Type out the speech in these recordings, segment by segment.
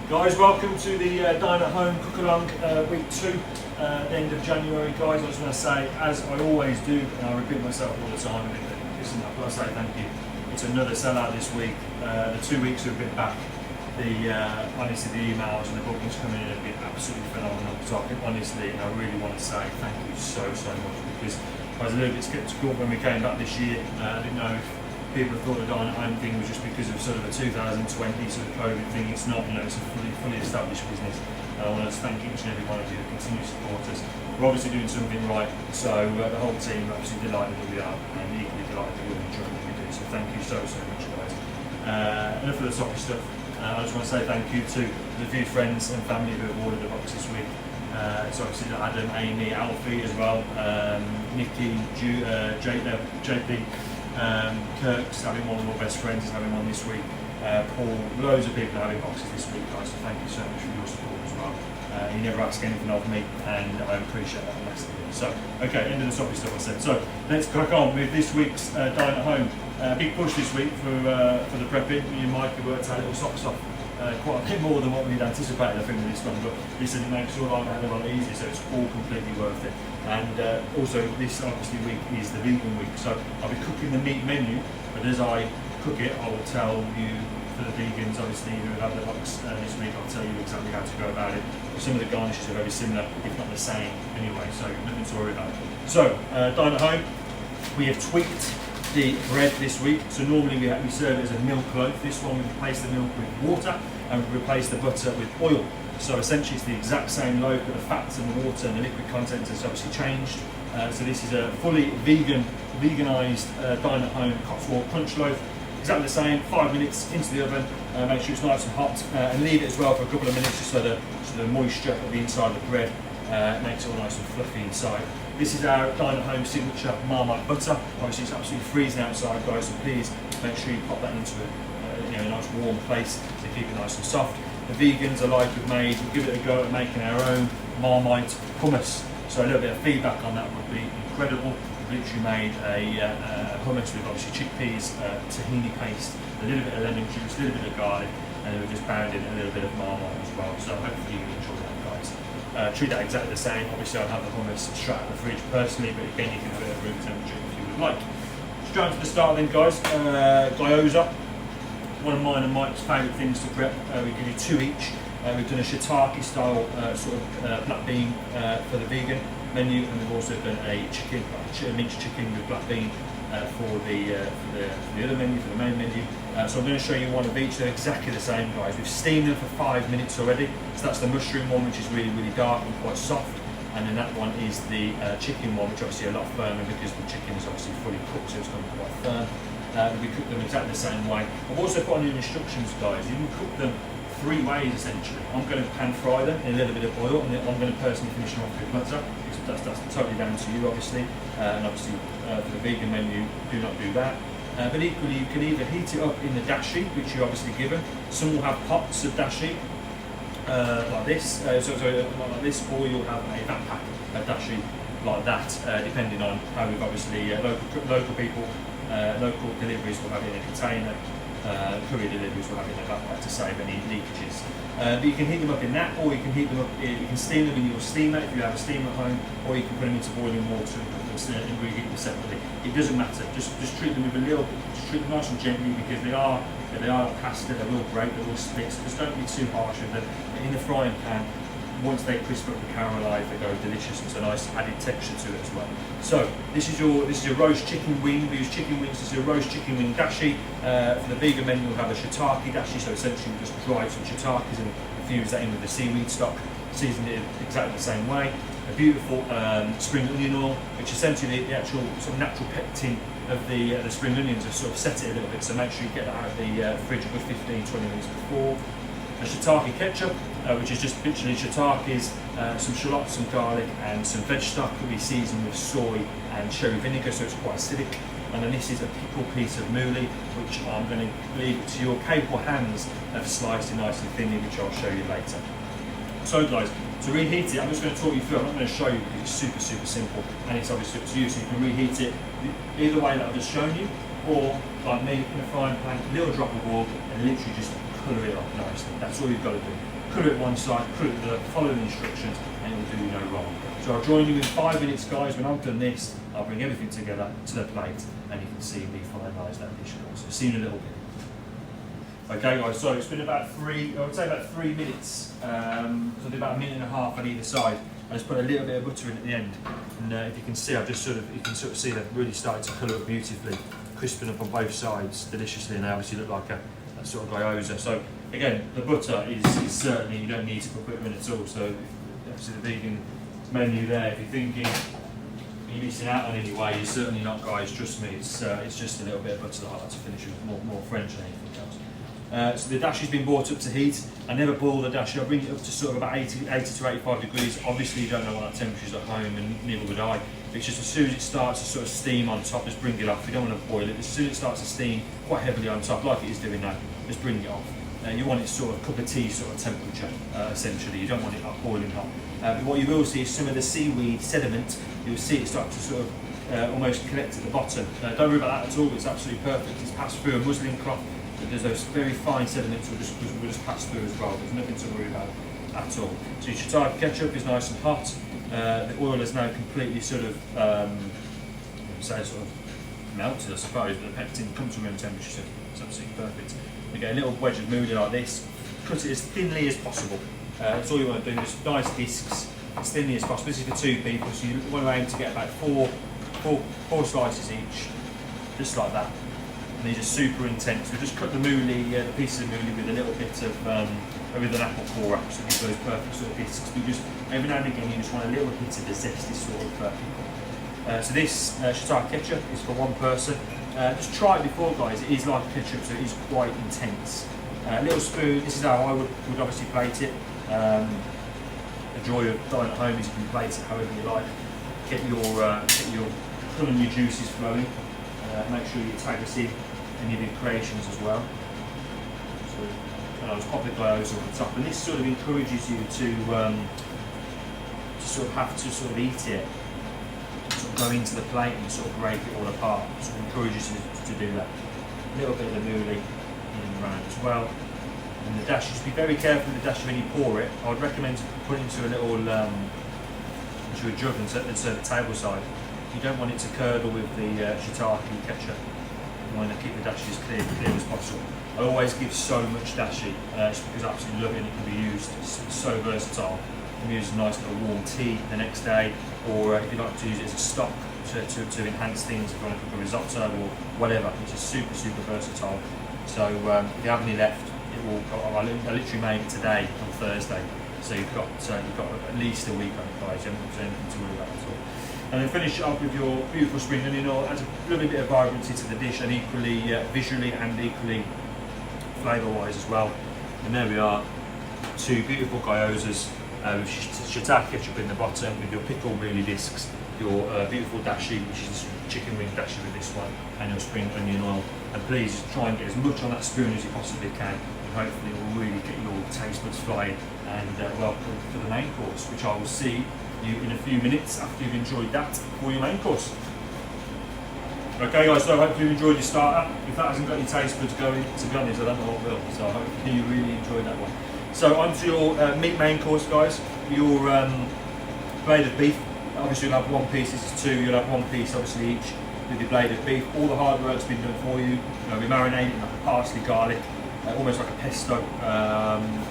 Guys, welcome to the Dine at Home cook-along week 2, the end of January. Guys, I just want to say, as I always do, and I repeat myself all the time, and listen, I've got to say thank you. It's another sellout this week. The 2 weeks have been back. Honestly, the emails and the bookings coming in have been absolutely phenomenal. So I can honestly, and I really want to say thank you so much, because I was a little bit sceptical when we came back this year. I didn't know if people thought the Dine at Home thing was just because of sort of a 2020 sort of COVID thing. It's not, it's a fully established business. And I want to thank each and every one of you that continue to support us. We're obviously doing something right, so the whole team are obviously delighted that we are, and equally delighted that we're enjoying what we do. So thank you so much, guys. Enough of the soppy stuff. I just want to say thank you to the few friends and family who have ordered the box this week. So obviously Adam, Amy, Alfie as well, Nikki, JP, Kirk's having one of my best friends is having one this week. Paul, loads of people are having boxes this week, guys, so thank you so much for your support as well. You never ask anything of me, and I appreciate that massively. So, okay, end of the soppy stuff I said. So, let's crack on with this week's Dine at Home. Big push this week for the prepping. Me and Mike have worked our little socks off quite a bit more than what we'd anticipated, I think, with this one. But listen, it makes your life a hell of a lot easier, so it's all completely worth it. And also, this obviously week is the vegan week, so I'll be cooking the meat menu. But as I cook it, I will tell you, for the vegans, obviously, who have the box this week, I'll tell you exactly how to go about it. Some of the garnishes are very similar, if not the same, anyway, so nothing to worry about. So, Dine at Home, we have tweaked the bread this week. So normally we serve it as a milk loaf. This one we replace the milk with water, and we replace the butter with oil. So essentially it's the exact same loaf, but the fats and the water and the liquid content has obviously changed. So this is a fully veganised Dine at Home Cotswold crunch loaf. Exactly the same, 5 minutes into the oven, make sure it's nice and hot, and leave it as well for a couple of minutes just so the moisture of the inside of the bread makes it all nice and fluffy inside. This is our Dine at Home signature Marmite butter. Obviously it's absolutely freezing outside, guys, so please make sure you pop that into a nice warm place to keep it nice and soft. The vegans are like we'll give it a go at making our own Marmite hummus. So a little bit of feedback on that would be incredible. We've literally made a hummus with obviously chickpeas, tahini paste, a little bit of lemon juice, a little bit of garlic, and then we've just bound in a little bit of Marmite as well. So hopefully you enjoy that, guys. Treat that exactly the same. Obviously I'll have the hummus straight out of the fridge personally, but again you can have it at room temperature if you would like. Straight to the start then, guys. Gyoza, one of mine and Mike's favourite things to prep. We give you 2 each. We've done a shiitake style black bean for the vegan menu, and we've also done a minced chicken with black bean for the other menu, for the main menu. So I'm going to show you one of each. They're exactly the same, guys. We've steamed them for 5 minutes already. So that's the mushroom one, which is really dark and quite soft. And then that one is the chicken one, which obviously a lot firmer because the chicken is obviously fully cooked, so it's going to be quite firm. We cook them exactly the same way. I've also put on the instructions, guys. You can cook them 3 ways essentially. I'm going to pan fry them in a little bit of oil, and then I'm going to personally finish them off with butter. That's totally down to you, obviously. And obviously for the vegan menu, do not do that. But equally, you can either heat it up in the dashi, which you're obviously given. Some will have pots of dashi like this, like this, or you'll have a backpack of dashi like that, depending on how we've obviously local people, local deliveries will have it in a container. Courier deliveries will have it in a backpack to save any leakages. But you can heat them up in that, or you can heat them up. You can steam them in your steamer if you have a steamer at home, or you can put them into boiling water and cook them and reheat them separately. It doesn't matter. Just treat them with a little, just treat them nice and gently, because they are pasta. They will break. They will split. So just don't be too harsh with them. But in the frying pan, once they crisp up and caramelize, they go delicious. It's a nice added texture to it as well. So this is your roast chicken wing. We use chicken wings. This is a roast chicken wing dashi. For the vegan menu, we'll have a shiitake dashi. So essentially, we just dry some shiitakes and infuse that in with the seaweed stock. Seasoned it exactly the same way. A beautiful spring onion oil, which essentially the actual sort of natural pectin of the spring onions have sort of set it a little bit. So make sure you get that out of the fridge a good 15-20 minutes before. A shiitake ketchup, which is just literally shiitakes, some shallots, some garlic, and some veg stock that we season with soy and sherry vinegar, so it's quite acidic. And then this is a pickled piece of mouli, which I'm going to leave it to your capable hands of slicing nice and thinly, which I'll show you later. So guys, to reheat it, I'm just going to talk you through. I'm not going to show you because it's super simple, and it's obviously up to you. So you can reheat it either way that I've just shown you, or like me in a frying pan, a little drop of oil, and literally just colour it up nicely. That's all you've got to do. Colour it one side, colour it the other, follow the instructions, and it will do you no wrong. So I'll join you in 5 minutes, guys. When I've done this, I'll bring everything together to the plate, and you can see me finalise that dish course. So see you in a little bit. Okay guys, so it's been about I would say about 3 minutes, so I'll do about 1.5 minutes on either side. I just put a little bit of butter in at the end, and if you can see, you can sort of see they've really started to colour up beautifully, crisping up on both sides deliciously, and they obviously look like a sort of gyoza. So again, the butter is certainly, you don't need to put butter in at all, so obviously the vegan menu there, if you're thinking you're missing out on any way, you're certainly not, guys, trust me, it's just a little bit of butter that I like to finish with, more French than anything else. So the dash has been brought up to heat. I never boil the dash, I bring it up to sort of about 80 to 85 degrees. Obviously you don't know what that temperature is at home, and neither would I. It's just as soon as it starts to sort of steam on top, just bring it off. You don't want to boil it. As soon as it starts to steam quite heavily on top, like it is doing now, just bring it off. You want it sort of cup of tea sort of temperature, essentially. You don't want it boiling hot. But what you will see is some of the seaweed sediment, you'll see it start to sort of almost connect at the bottom. Don't worry about that at all, it's absolutely perfect. It's passed through a muslin cloth. There's those very fine sediments will just pass through as well. There's nothing to worry about at all. So your shiitake ketchup is nice and hot. The oil is now completely sort of melted, I suppose, but the pectin comes to room temperature, so it's absolutely perfect. You get a little wedge of mouli like this. Cut it as thinly as possible. That's all you want to do. Just nice discs, as thinly as possible. This is for 2 people, so you want to aim to get about four slices each, just like that. And these are super intense. We just cut the mouli, the pieces of mouli with a little bit of, with an apple core, so these those perfect sort of discs. But just every now and again, you just want a little bit of the zesty sort of pickle. So this shiitake ketchup is for 1 person. Just try it before, guys. It is like ketchup, so it is quite intense. A little spoon. This is how I would obviously plate it. The joy of dining at home is you can plate it however you like. Get your culinary juices flowing. Make sure you tag us in any of your creations as well. So, and I'll just pop the gyoza on the top, and this sort of encourages you to sort of have to sort of eat it, sort of go into the plate and sort of break it all apart. Sort of encourages you to do that. A little bit of the mouli in and around as well. And the dash, just be very careful with the dash when you pour it. I would recommend to put it into a little into a jug and serve at table side. You don't want it to curdle with the shiitake ketchup. You want to keep the dashi as clear as possible. I always give so much dashi, it's because I absolutely love it and it can be used. It's so versatile. You can use a nice little warm tea the next day, or if you like to use it as a stock to enhance things, if you want to cook a risotto or whatever. It's just super versatile. So if you have any left, I literally made it today on Thursday. So you've got at least a week on it, guys. You haven't got anything to worry about at all. And then finish it up with your beautiful spring onion oil. Adds a little bit of vibrancy to the dish, and equally visually and equally flavour-wise as well. And there we are, 2 beautiful gyozas with shiitake ketchup in the bottom, with your pickled mouli discs, your beautiful dashi, which is chicken wing dashi with this one, and your spring onion oil. And please try and get as much on that spoon as you possibly can, and hopefully it will really get your taste buds flying. And welcome to the main course, which I will see you in a few minutes after you've enjoyed that for your main course. Okay guys, so I hope you enjoyed your starter. If that hasn't got your taste buds going, to be honest, I don't know what will. So I hope you really enjoyed that one. So on to your meat main course, guys. Your blade of beef. Obviously you'll have 1 piece, this is 2, you'll have 1 piece obviously each with your blade of beef. All the hard work's been done for you. We marinate it like parsley, garlic, almost like a pesto,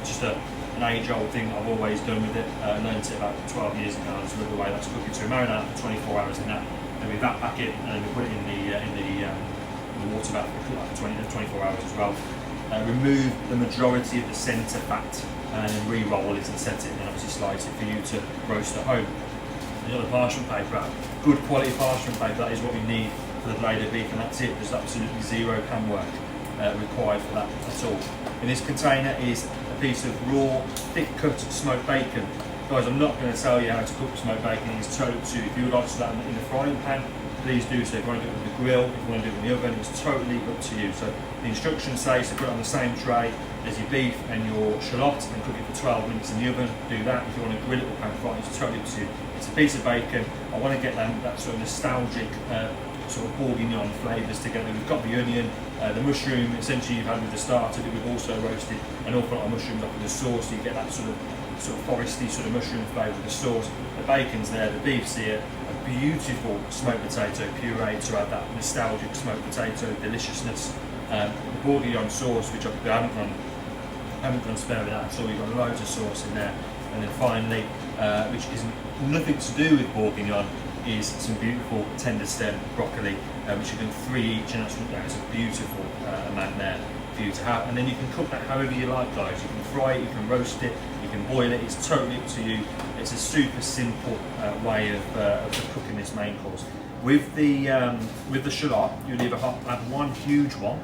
just an age-old thing that I've always done with it. I learned it about 12 years ago. I just love the way that's cooking. So we marinate for 24 hours in that, then we vat pack it, and then we put it in the water bath for like 24 hours as well. Remove the majority of the centre fat, and then re-roll it and set it, and then obviously slice it for you to roast at home. You've got the parchment paper out. Good quality parchment paper, that is what we need for the blade of beef, and that's it. There's absolutely 0 pan work required for that at all. In this container is a piece of raw, thick cut smoked bacon. Guys, I'm not going to tell you how to cook smoked bacon. It's totally up to you. If you would like to do that in the frying pan, please do so. If you want to do it with the grill, if you want to do it in the oven, it's totally up to you. So the instructions say to put it on the same tray as your beef and your shallot and cook it for 12 minutes in the oven. Do that. If you want to grill it or pan fry it, it's totally up to you. It's a piece of bacon. I want to get that sort of nostalgic sort of bourguignon flavours together. We've got the onion, the mushroom, essentially you've had with the starter, but we've also roasted an awful lot of mushrooms up with the sauce, so you get that sort of foresty sort of mushroom flavour with the sauce. The bacon's there, the beef's here, a beautiful smoked potato puree to add that nostalgic smoked potato deliciousness. The bourguignon sauce, which I haven't gone spare with that at all. You've got loads of sauce in there. And then finally, which is nothing to do with bourguignon, is some beautiful tender stem broccoli, which you can 3 each, and that's a beautiful amount there for you to have. And then you can cook that however you like, guys. You can fry it, you can roast it, you can boil it. It's totally up to you. It's a super simple way of cooking this main course. With the shallot, you'll either have one huge one,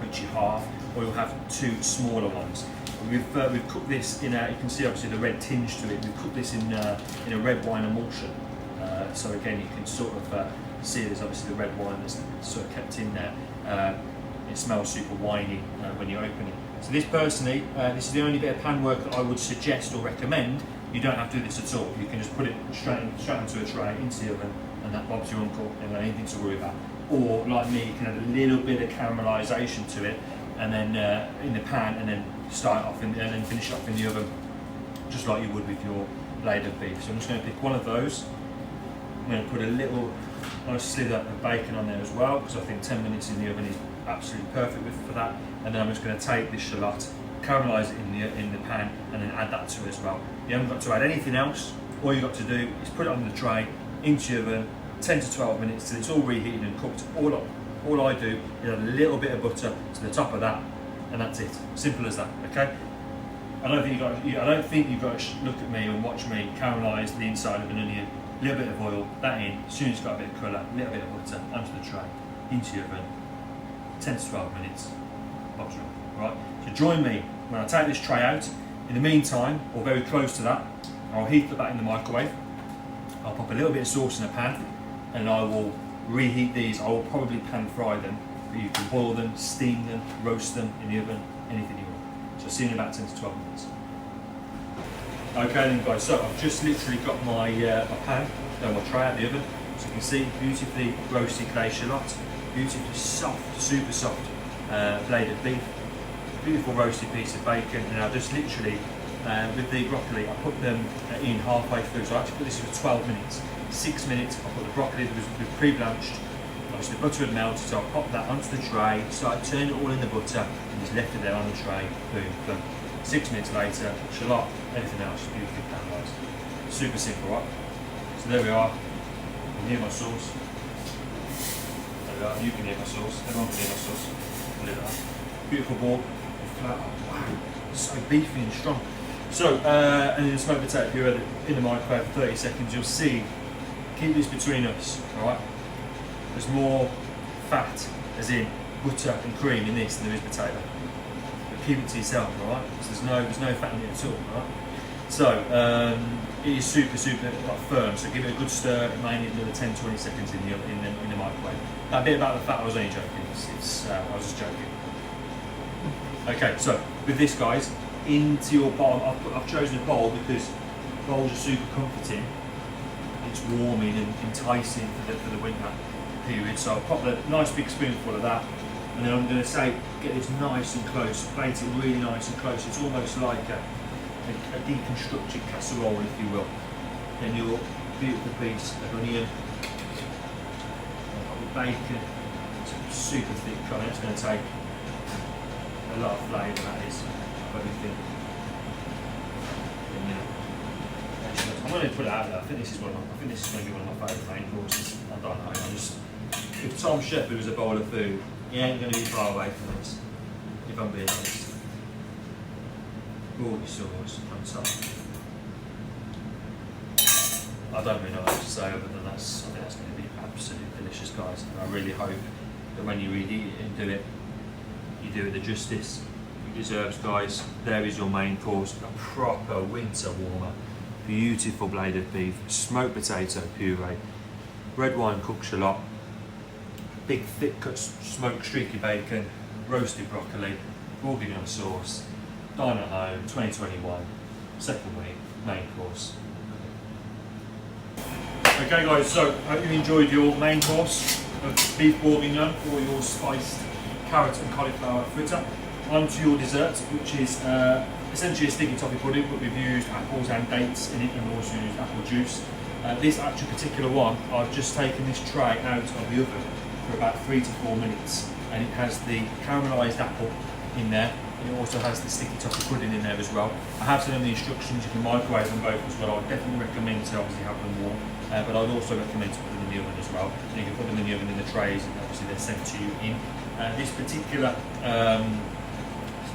which you halve, or you'll have 2 smaller ones. We've cooked this in a, you can see obviously the red tinge to it. We've cooked this in a red wine emulsion. So again, you can sort of see there's obviously the red wine that's sort of kept in there. It smells super winey when you open it. So this personally, this is the only bit of pan work that I would suggest or recommend. You don't have to do this at all. You can just put it straight into a tray, into the oven, and that Bob's your uncle, and anything to worry about. Or like me, you can add a little bit of caramelisation to it, and then in the pan, and then start off and then finish off in the oven, just like you would with your blade of beef. So I'm just going to pick one of those. I'm going to put a little nice slither of bacon on there as well, because I think 10 minutes in the oven is absolutely perfect for that. And then I'm just going to take this shallot, caramelise it in the pan, and then add that to it as well. You haven't got to add anything else. All you've got to do is put it on the tray, into your oven, 10 to 12 minutes till it's all reheated and cooked. All I do is add a little bit of butter to the top of that, and that's it. Simple as that. Okay. I don't think you've got to look at me and watch me caramelise the inside of an onion. A little bit of oil, that in. As soon as it's got a bit of colour, a little bit of butter onto the tray, into your oven. 10 to 12 minutes. Bob's ready. Right. So join me when I take this tray out. In the meantime, or very close to that, I'll heat that in the microwave. I'll pop a little bit of sauce in a pan, and I will reheat these. I will probably pan fry them, but you can boil them, steam them, roast them in the oven, anything you want. So see you in about 10 to 12 minutes. Okay then guys, so I've just literally got my pan, my tray out of the oven. So you can see, beautifully roasted clay shallot, beautifully soft, super soft blade of beef, beautiful roasted piece of bacon, and I've just literally, with the broccoli, I put them in halfway through. So I actually put this for 12 minutes. 6 minutes, I put the broccoli that was pre-blanched, obviously the butter had melted, so I popped that onto the tray, so I turned it all in the butter, and just left it there on the tray, boom, boom. 6 minutes later, shallot, anything else, beautifully caramelised. Super simple, right? So there we are. You can hear my sauce. There we are, you can hear my sauce, everyone can hear my sauce. Look at that. Beautiful ball, flat, oh, wow, so beefy and strong. So, and then the smoked potato puree in the microwave for 30 seconds, you'll see, keep this between us, alright? There's more fat, as in butter and cream in this than there is potato. But keep it to yourself, alright? Because there's no fat in it at all, alright? So, it is super firm, so give it a good stir, mainly another 10-20 seconds in the microwave. That bit about the fat, I was only joking, I was just joking. Okay, so with this guys, into your bowl, I've chosen a bowl because bowls are super comforting. It's warming and enticing for the winter period. So I'll pop a nice big spoonful of that, and then I'm going to say get this nice and close, plate it really nice and close. It's almost like a deconstructed casserole, if you will. Then your beautiful piece of onion, the bacon, it's super thick coming. It's going to take a lot of flavour, that is. Everything. I'm going to put it out there. I think this is going to be one of my favourite main courses. I don't know. If Tom Shepherd was a bowl of food, he ain't going to be far away from this. If I'm being honest. Gorgeous sauce on top. I don't really know what to say other than I think that's going to be absolutely delicious, guys. And I really hope that when you reheat it and do it, you do it the justice. Deserves, guys. There is your main course, a proper winter warmer. Beautiful blade of beef, smoked potato puree, red wine cooked shallot, big thick cut smoked streaky bacon, roasted broccoli, bourguignon sauce, Dine at Home 2021, second week, main course. Okay guys, so I hope you enjoyed your main course. of beef bourguignon or your spiced carrot and cauliflower fritter. Onto your dessert, which is essentially a sticky toffee pudding, but we've used apples and dates in it, and we also used apple juice. This actual particular one, I've just taken this tray out of the oven for about 3 to 4 minutes, and it has the caramelised apple in there, and it also has the sticky toffee pudding in there as well. I have seen on the instructions you can microwave them both as well. I would definitely recommend to obviously have them warm, but I'd also recommend to put them in the oven as well. And you can put them in the oven in the trays, and obviously they're sent to you in. This particular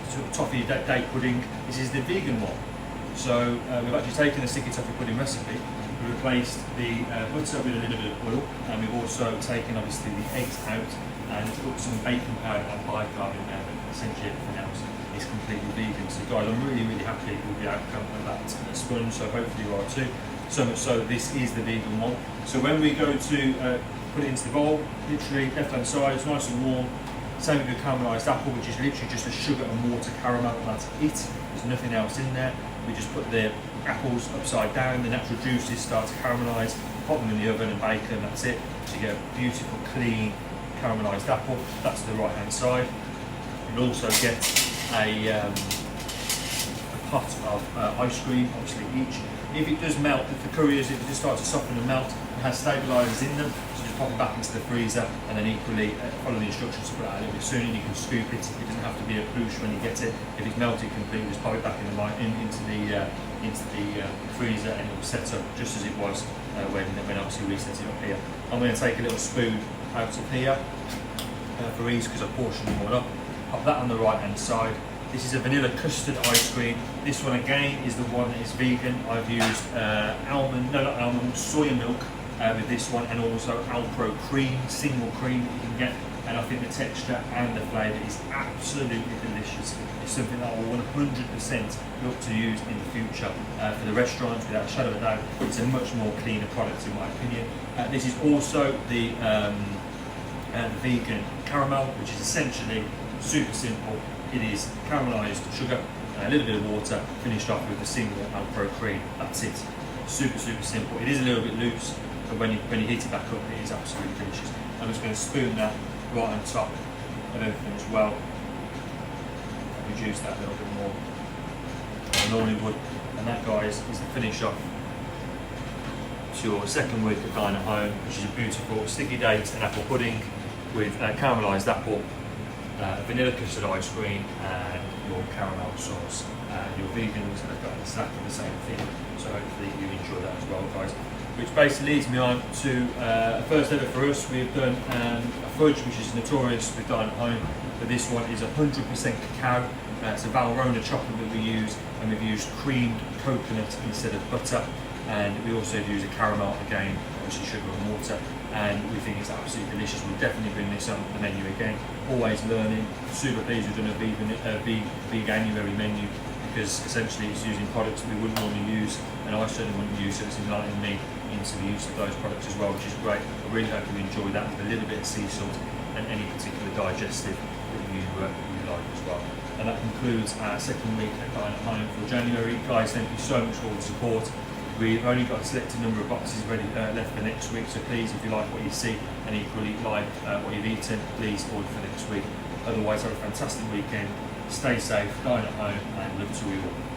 sort of toffee date pudding, this is the vegan one. So we've actually taken the sticky toffee pudding recipe, we replaced the butter with a little bit of oil, and we've also taken obviously the eggs out and put some baking powder and bicarb in there, but essentially everything else is completely vegan. So guys, I'm really happy with the outcome of that sponge, so hopefully you are too. So much so that this is the vegan one. So when we go to put it into the bowl, literally left hand side, it's nice and warm. Same with the caramelised apple, which is literally just a sugar and water caramel, and that's it. There's nothing else in there. We just put the apples upside down, the natural juices start to caramelise, pop them in the oven and bake them, that's it. So you get a beautiful, clean, caramelised apple. That's the right hand side. You'll also get a pot of ice cream, obviously each. If it does melt, if the couriers, if it just starts to soften and melt, it has stabilisers in them, so just pop it back into the freezer, and then equally follow the instructions to put it out a little bit sooner. You can scoop it, it doesn't have to be a ploosh when you get it. If it's melted completely, just pop it back into the freezer, and it will set up just as it was when obviously we set it up here. I'm going to take a little spoon out of here for ease, because I portioned them all up. Pop that on the right hand side. This is a vanilla custard ice cream. This one again is the one that is vegan. I've used soya milk with this one, and also Alpro cream, single cream that you can get. And I think the texture and the flavour is absolutely delicious. It's something that I will 100% look to use in the future for the restaurants, without a shadow of a doubt. It's a much more cleaner product in my opinion. This is also the vegan caramel, which is essentially super simple. It is caramelised sugar and a little bit of water, finished off with a single Alpro cream. That's it. Super simple. It is a little bit loose, but when you heat it back up, it is absolutely delicious. I'm just going to spoon that right on top of everything as well. Reduce that a little bit more than I normally would. And that, guys, is the finish off to your second week of Dine at Home, which is a beautiful sticky dates and apple pudding with caramelised apple, vanilla custard ice cream, and your caramel sauce. Your vegans have got exactly the same thing, so hopefully you enjoy that as well, guys. Which basically leads me on to first ever for us. We've done a fudge, which is notorious with Dine at Home, but this one is 100% cacao. It's a Valrhona chocolate that we use, and we've used creamed coconut instead of butter, and we also use a caramel again, obviously sugar and water, and we think it's absolutely delicious. We'll definitely bring this on the menu again. Always learning. Super pleased we've done a veganuary menu, because essentially it's using products that we wouldn't normally use, and I certainly wouldn't use, so it's enlightening me into the use of those products as well, which is great. I really hope you enjoy that with a little bit of sea salt and any particular digestive that you like as well. And that concludes our second week at Dine at Home for January. Guys, thank you so much for all the support. We've only got a selected number of boxes ready left for next week, so please, if you like what you see and equally like what you've eaten, please order for next week. Otherwise, have a fantastic weekend. Stay safe, dine at home, and love to you all.